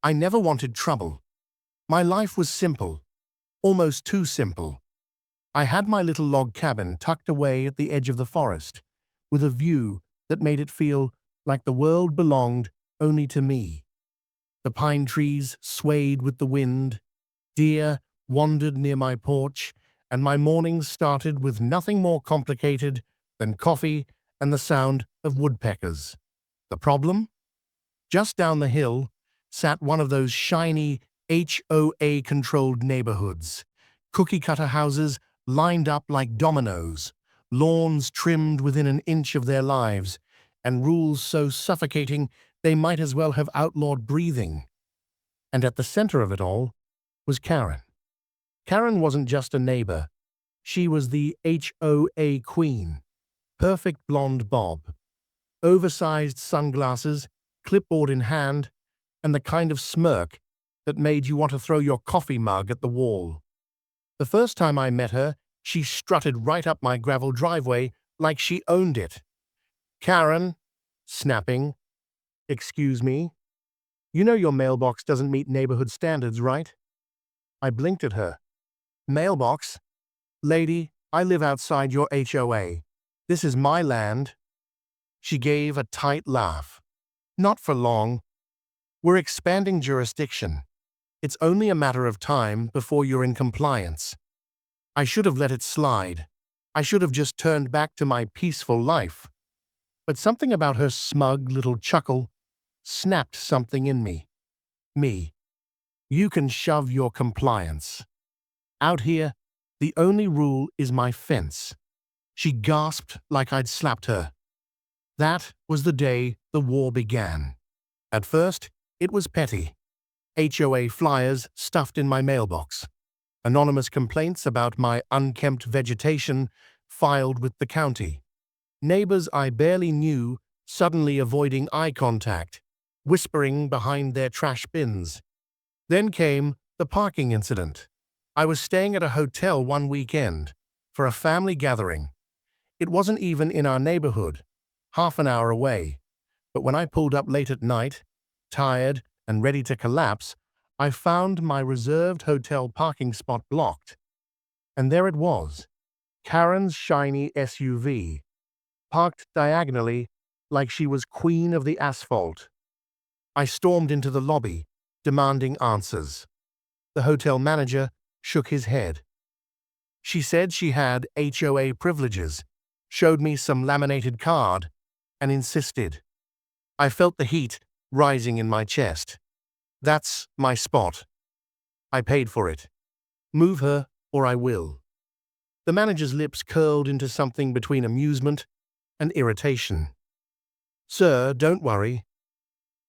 I never wanted trouble. My life was simple, almost too simple. I had my little log cabin tucked away at the edge of the forest, with a view that made it feel like the world belonged only to me. The pine trees swayed with the wind, deer wandered near my porch, and my mornings started with nothing more complicated than coffee and the sound of woodpeckers. The problem? Just down the hill sat one of those shiny HOA-controlled neighborhoods. Cookie-cutter houses lined up like dominoes, lawns trimmed within an inch of their lives, and rules so suffocating they might as well have outlawed breathing. And at the center of it all was Karen. Karen wasn't just a neighbor. She was the HOA queen. Perfect blonde bob, oversized sunglasses, clipboard in hand, and the kind of smirk that made you want to throw your coffee mug at the wall. The first time I met her, she strutted right up my gravel driveway like she owned it. "Karen," snapping, "excuse me? You know your mailbox doesn't meet neighborhood standards, right?" I blinked at her. "Mailbox? Lady, I live outside your HOA. This is my land." She gave a tight laugh. "Not for long. We're expanding jurisdiction. It's only a matter of time before you're in compliance." I should have let it slide. I should have just turned back to my peaceful life. But something about her smug little chuckle snapped something in me. Me. "You can shove your compliance. Out here, the only rule is my fence." She gasped like I'd slapped her. That was the day the war began. At first, it was petty. HOA flyers stuffed in my mailbox. Anonymous complaints about my unkempt vegetation filed with the county. Neighbors I barely knew suddenly avoiding eye contact, whispering behind their trash bins. Then came the parking incident. I was staying at a hotel one weekend for a family gathering. It wasn't even in our neighborhood, half an hour away. But when I pulled up late at night, tired and ready to collapse, I found my reserved hotel parking spot blocked. And there it was, Karen's shiny SUV, parked diagonally like she was queen of the asphalt. I stormed into the lobby, demanding answers. The hotel manager shook his head. She said she had HOA privileges, showed me some laminated card, and insisted. I felt the heat rising in my chest. "That's my spot. I paid for it. Move her or I will." The manager's lips curled into something between amusement and irritation. "Sir, don't worry.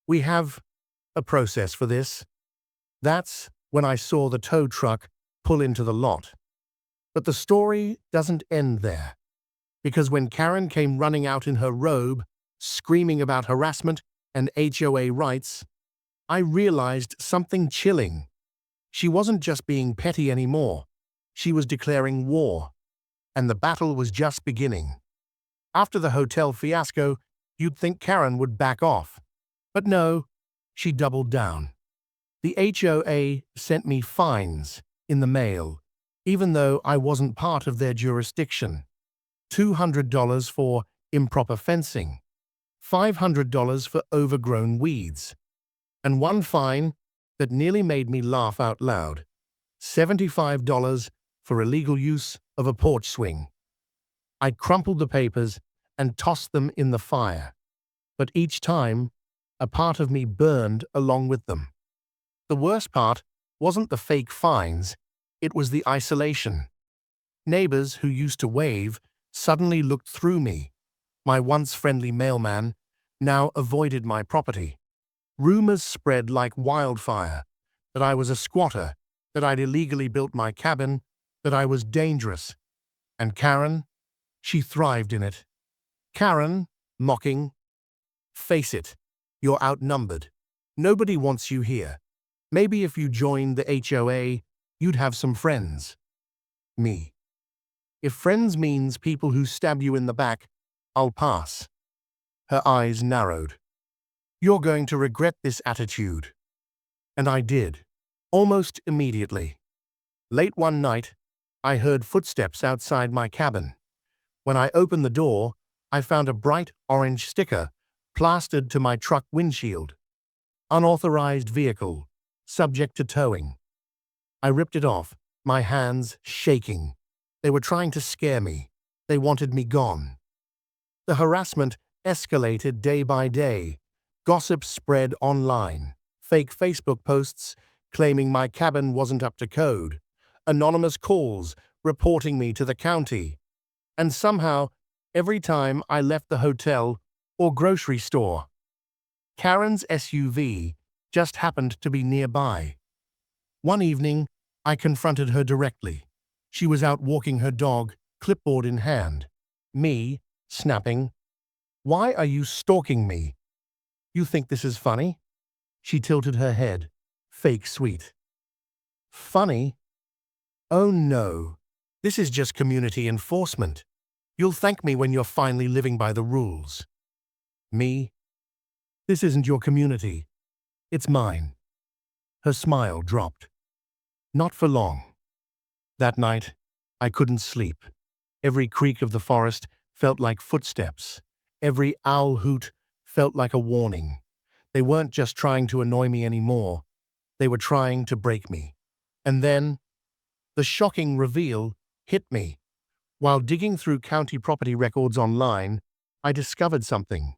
We have a process for this." That's when I saw the tow truck pull into the lot. But the story doesn't end there. Because when Karen came running out in her robe, screaming about harassment and HOA rights, I realized something chilling. She wasn't just being petty anymore. She was declaring war. And the battle was just beginning. After the hotel fiasco, you'd think Karen would back off. But no, she doubled down. The HOA sent me fines in the mail, even though I wasn't part of their jurisdiction. $200 for improper fencing, $500 for overgrown weeds, and one fine that nearly made me laugh out loud, $75 for illegal use of a porch swing. I crumpled the papers and tossed them in the fire, but each time, a part of me burned along with them. The worst part wasn't the fake fines, it was the isolation. Neighbors who used to wave suddenly looked through me. My once friendly mailman now avoided my property. Rumors spread like wildfire that I was a squatter, that I'd illegally built my cabin, that I was dangerous. And Karen, she thrived in it. Karen, mocking, "Face it, you're outnumbered. Nobody wants you here. Maybe if you joined the HOA, you'd have some friends." Me. "If friends means people who stab you in the back, I'll pass." Her eyes narrowed. "You're going to regret this attitude." And I did, almost immediately. Late one night, I heard footsteps outside my cabin. When I opened the door, I found a bright orange sticker plastered to my truck windshield. Unauthorized vehicle, subject to towing. I ripped it off, my hands shaking. They were trying to scare me. They wanted me gone. The harassment escalated day by day. Gossip spread online. Fake Facebook posts claiming my cabin wasn't up to code. Anonymous calls reporting me to the county. And somehow, every time I left the hotel or grocery store, Karen's SUV just happened to be nearby. One evening, I confronted her directly. She was out walking her dog, clipboard in hand. Me, snapping, "Why are you stalking me? You think this is funny?" She tilted her head, fake sweet. "Funny? Oh no. This is just community enforcement. You'll thank me when you're finally living by the rules." Me, "This isn't your community. It's mine." Her smile dropped. Not for long. That night, I couldn't sleep. Every creak of the forest felt like footsteps. Every owl hoot felt like a warning. They weren't just trying to annoy me anymore. They were trying to break me. And then, the shocking reveal hit me. While digging through county property records online, I discovered something.